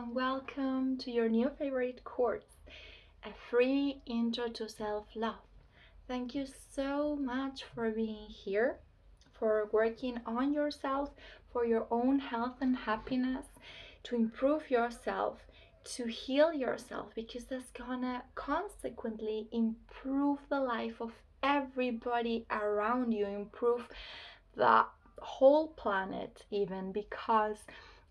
and welcome to your new favorite course, a free intro to self-love. Thank you so much for being here, for working on yourself, for your own health and happiness, to improve yourself, to heal yourself, because that's gonna consequently improve the life of everybody around you, improve the whole planet, even because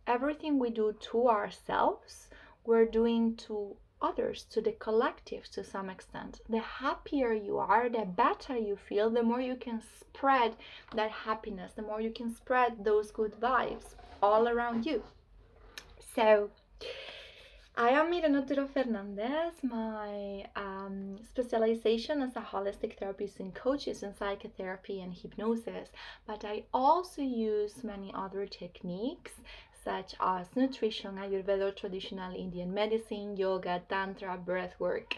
everything we do to ourselves, we're doing to others, to the collective to some extent. The happier you are, the better you feel, the more you can spread that happiness, the more you can spread those good vibes all around you. So, I am Mirena Fernandez. My specialization as a holistic therapist and coach is in psychotherapy and hypnosis, but I also use many other techniques such as nutrition, Ayurveda, traditional Indian medicine, yoga, tantra, breathwork,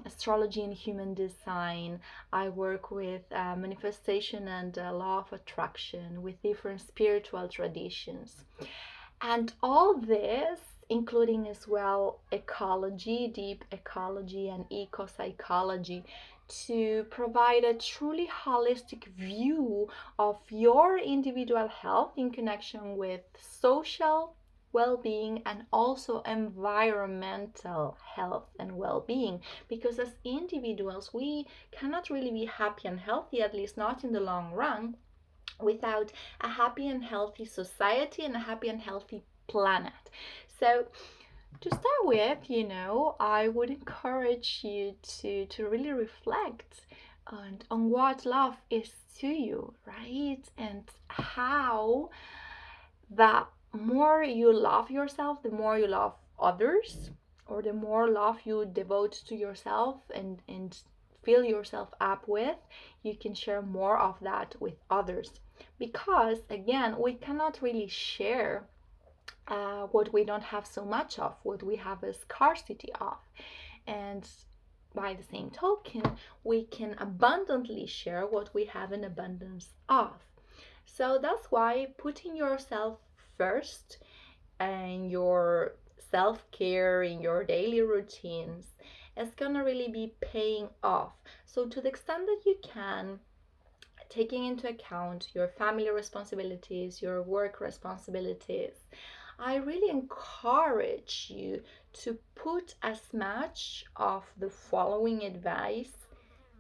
astrology and human design. I work with manifestation and law of attraction with different spiritual traditions. And all this, including as well ecology, deep ecology, and eco psychology, to provide a truly holistic view of your individual health in connection with social well-being and also environmental health and well-being, because as individuals we cannot really be happy and healthy, at least not in the long run, without a happy and healthy society and a happy and healthy planet. So to start with, I would encourage you to really reflect on what love is to you, right? And how the more you love yourself, the more you love others, or the more love you devote to yourself and fill yourself up with, you can share more of that with others. Because again, we cannot really share what we don't have so much of, what we have a scarcity of. And by the same token, we can abundantly share what we have an abundance of. So that's why putting yourself first and your self-care in your daily routines is gonna really be paying off. So to the extent that you can, taking into account your family responsibilities, your work responsibilities, I really encourage you to put as much of the following advice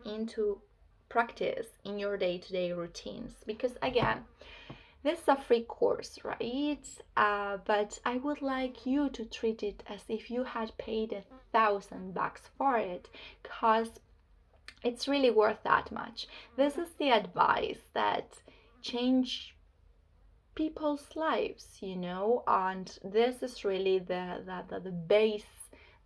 into practice in your day-to-day routines. Because again, this is a free course, right? But I would like you to treat it as if you had paid $1,000 for it, because it's really worth that much. This is the advice that change people's lives, and this is really the base,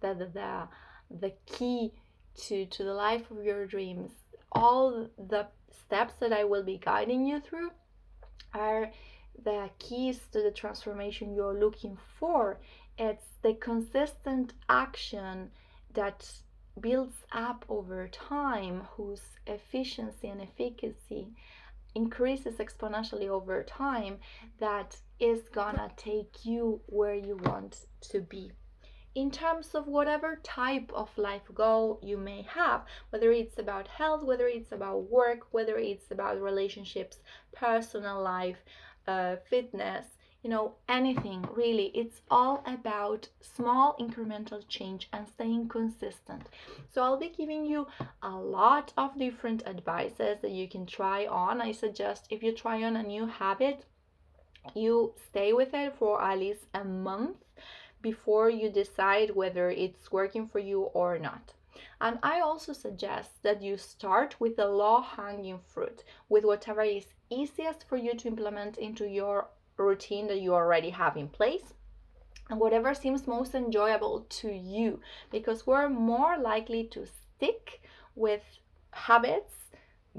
the key to the life of your dreams. All the steps that I will be guiding you through are the keys to the transformation you're looking for. It's the consistent action that builds up over time, whose efficiency and efficacy increases exponentially over time, that is gonna take you where you want to be. In terms of whatever type of life goal you may have, whether it's about health, whether it's about work, whether it's about relationships, personal life, fitness, anything really, it's all about small incremental change and staying consistent. So I'll be giving you a lot of different advices that you can try on. I suggest if you try on a new habit, you stay with it for at least a month before you decide whether it's working for you or not. And I also suggest that you start with the low-hanging fruit, with whatever is easiest for you to implement into your routine that you already have in place, and whatever seems most enjoyable to you, because we're more likely to stick with habits,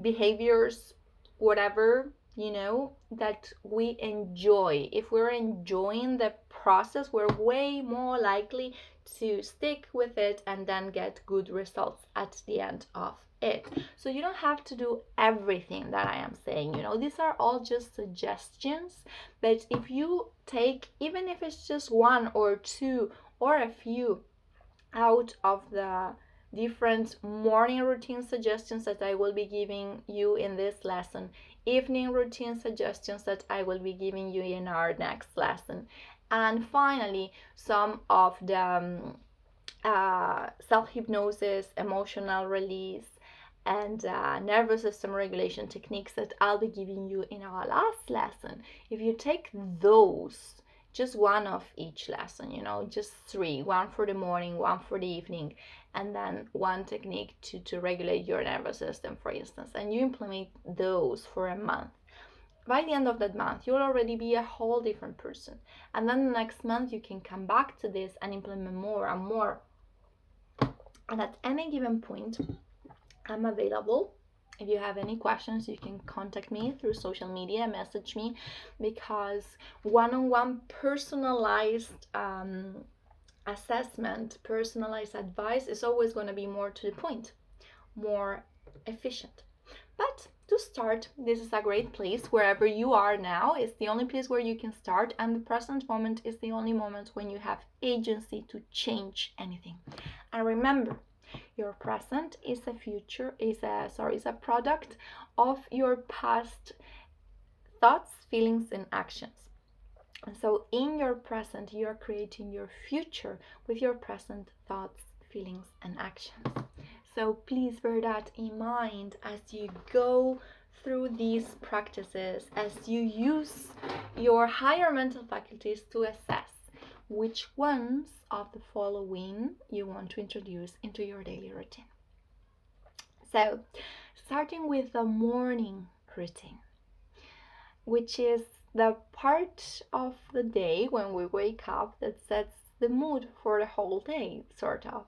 behaviors, whatever, that we enjoy. If we're enjoying the process, we're way more likely to stick with it and then get good results at the end of it. So you don't have to do everything that I am saying. These are all just suggestions, but if you take, even if it's just one or two or a few out of the different morning routine suggestions that I will be giving you in this lesson, evening routine suggestions that I will be giving you in our next lesson, and finally some of the self-hypnosis, emotional release, and nervous system regulation techniques that I'll be giving you in our last lesson. If you take those, just one of each lesson, just three, one for the morning, one for the evening, and then one technique to regulate your nervous system, for instance, and you implement those for a month. By the end of that month, you'll already be a whole different person. And then the next month, you can come back to this and implement more and more. And at any given point, I'm available. If you have any questions, you can contact me through social media, message me, because one-on-one personalized assessment, personalized advice is always going to be more to the point, more efficient. But to start, this is a great place. Wherever you are now is the only place where you can start, and the present moment is the only moment when you have agency to change anything. And remember, your present is a product of your past thoughts, feelings, and actions. And so in your present, you are creating your future with your present thoughts, feelings, and actions. So please bear that in mind as you go through these practices, as you use your higher mental faculties to assess which ones of the following you want to introduce into your daily routine. So, starting with the morning routine, which is the part of the day when we wake up that sets the mood for the whole day, sort of.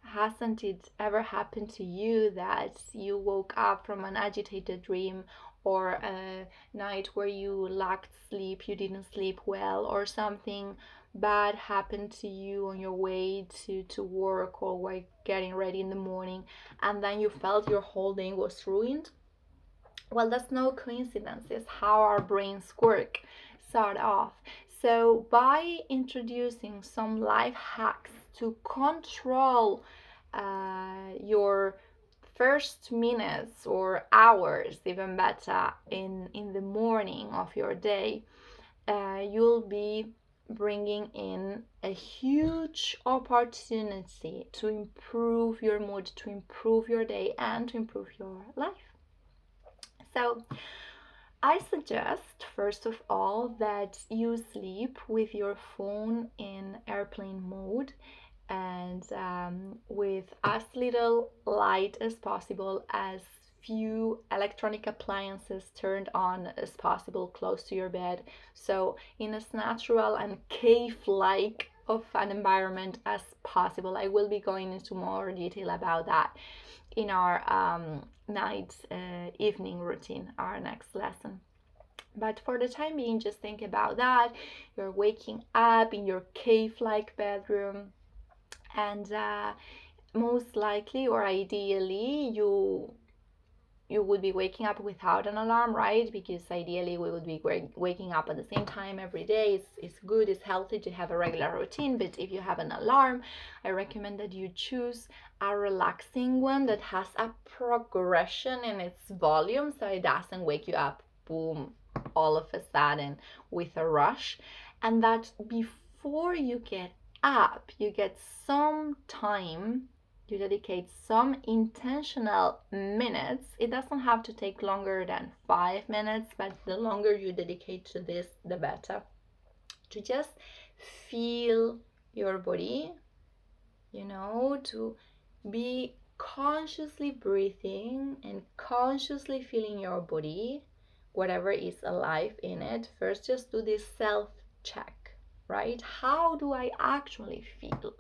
Hasn't it ever happened to you that you woke up from an agitated dream, or a night where you lacked sleep, you didn't sleep well, or something bad happened to you on your way to work or while getting ready in the morning, and then you felt your whole day was ruined? Well, that's no coincidence. It's how our brains work, sort of. So by introducing some life hacks to control your first minutes or hours, even better, in the morning of your day, you'll be bringing in a huge opportunity to improve your mood, to improve your day, and to improve your life. So I suggest, first of all, that you sleep with your phone in airplane mode and with as little light as possible, as few electronic appliances turned on as possible close to your bed. So in as natural and cave-like of an environment as possible. I will be going into more detail about that in our evening routine, our next lesson. But for the time being, just think about that. You're waking up in your cave-like bedroom, and most likely, or ideally, you would be waking up without an alarm, right? Because ideally we would be waking up at the same time every day. It's good, it's healthy to have a regular routine, but if you have an alarm, I recommend that you choose a relaxing one that has a progression in its volume, so it doesn't wake you up, boom, all of a sudden with a rush, and that before you get up, you get some time, you dedicate some intentional minutes. It doesn't have to take longer than 5 minutes, but the longer you dedicate to this, the better. To just feel your body, to be consciously breathing and consciously feeling your body, whatever is alive in it. First, just do this self-check, right? How do I actually feel?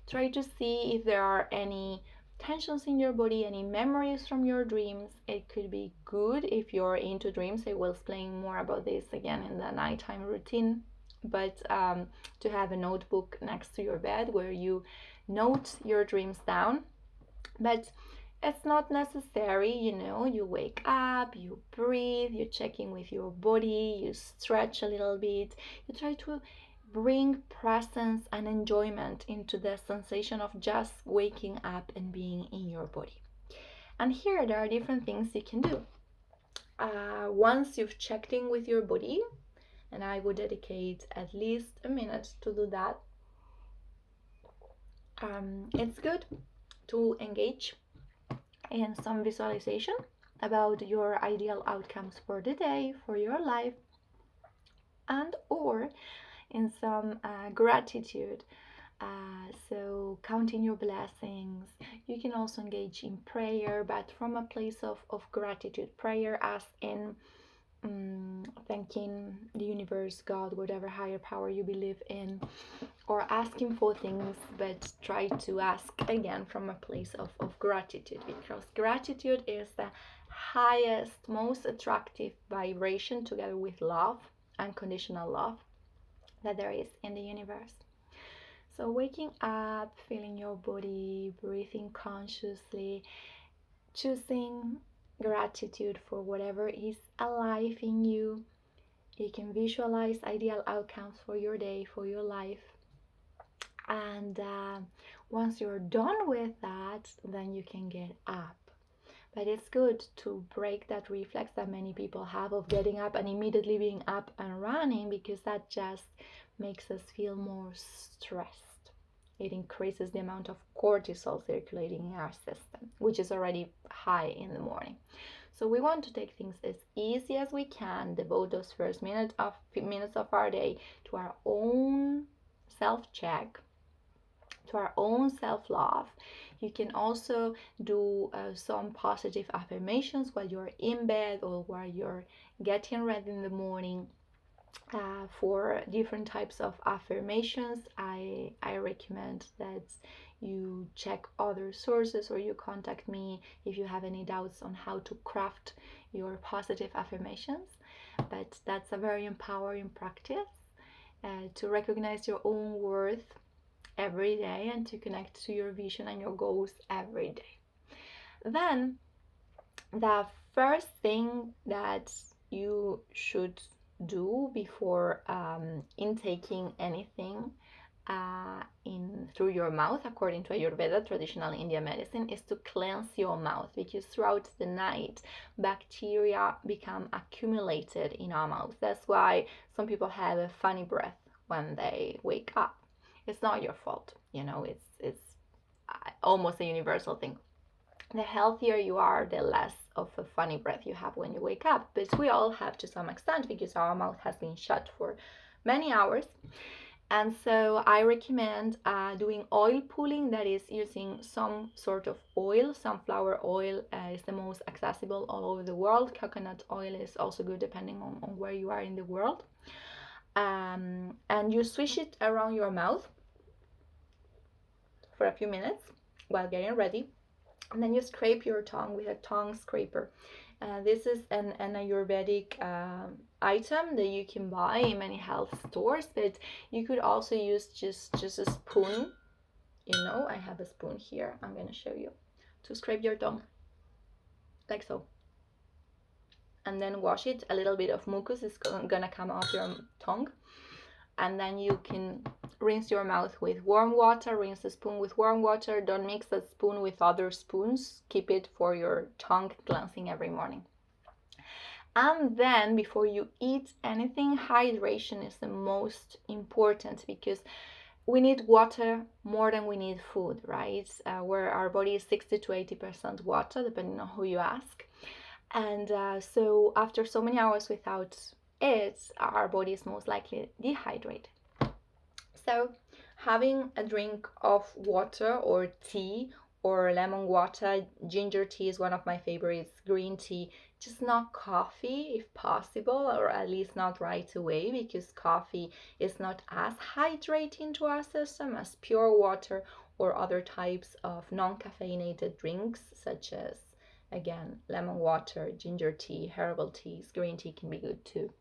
Try to see if there are any tensions in your body, any memories from your dreams. It could be good if you're into dreams. I will explain more about this again in the nighttime routine. But to have a notebook next to your bed where you note your dreams down. But it's not necessary, you wake up, you breathe, you check in with your body, you stretch a little bit, you try to bring presence and enjoyment into the sensation of just waking up and being in your body. And here there are different things you can do. Once you've checked in with your body, and I would dedicate at least a minute to do that, it's good to engage in some visualization about your ideal outcomes for the day, for your life, and or in some gratitude. So counting your blessings. You can also engage in prayer, but from a place of gratitude. Prayer as in thanking the universe, God, whatever higher power you believe in, or asking for things, but try to ask again from a place of gratitude, because gratitude is the highest, most attractive vibration, together with love, unconditional love, that there is in the universe. So waking up, feeling your body, breathing consciously, choosing gratitude for whatever is alive in you. You can visualize ideal outcomes for your day, for your life. And once you're done with that, then you can get up. But it's good to break that reflex that many people have of getting up and immediately being up and running, because that just makes us feel more stressed. It increases the amount of cortisol circulating in our system, which is already high in the morning. So we want to take things as easy as we can, devote those first minutes of our day to our own self-check, to our own self-love. You can also do some positive affirmations while you're in bed or while you're getting ready in the morning. For different types of affirmations, I recommend that you check other sources, or you contact me if you have any doubts on how to craft your positive affirmations. But that's a very empowering practice to recognize your own worth every day and to connect to your vision and your goals every day. Then the first thing that you should do before intaking anything through your mouth, according to Ayurveda, traditional Indian medicine, is to cleanse your mouth, because throughout the night bacteria become accumulated in our mouth. That's why some people have a funny breath when they wake up. It's not your fault, it's almost a universal thing. The healthier you are, the less of a funny breath you have when you wake up. But we all have to some extent, because our mouth has been shut for many hours. And so I recommend doing oil pulling, that is using some sort of oil. Sunflower oil is the most accessible all over the world. Coconut oil is also good depending on where you are in the world. And you swish it around your mouth for a few minutes while getting ready. And then you scrape your tongue with a tongue scraper. This is an Ayurvedic item that you can buy in many health stores, but you could also use just a spoon. I have a spoon here. I'm going to show you. To scrape your tongue, like so. And then wash it. A little bit of mucus is going to come off your tongue. And then you can rinse your mouth with warm water, rinse the spoon with warm water. Don't mix the spoon with other spoons. Keep it for your tongue cleansing every morning. And then before you eat anything, hydration is the most important, because we need water more than we need food, right? Where our body is 60 to 80% water, depending on who you ask. And so after so many hours without it, our body is most likely dehydrated. So having a drink of water or tea or lemon water, ginger tea is one of my favorites, green tea, Just not coffee if possible, or at least not right away, because coffee is not as hydrating to our system as pure water or other types of non-caffeinated drinks, such as, again, lemon water, ginger tea, herbal teas. Green tea can be good too.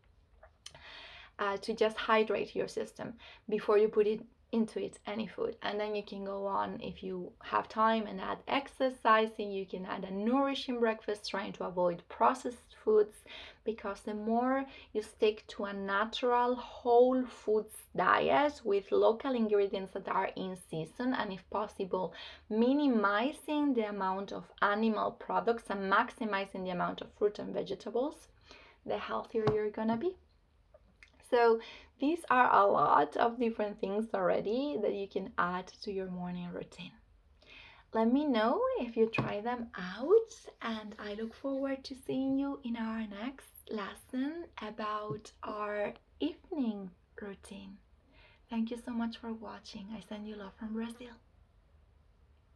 To just hydrate your system before you put it into it any food. And then you can go on, if you have time, and add exercising. You can add a nourishing breakfast, trying to avoid processed foods, because the more you stick to a natural whole foods diet with local ingredients that are in season, and if possible minimizing the amount of animal products and maximizing the amount of fruit and vegetables, the healthier you're gonna be. So these are a lot of different things already that you can add to your morning routine. Let me know if you try them out, and I look forward to seeing you in our next lesson about our evening routine. Thank you so much for watching. I send you love from Brazil.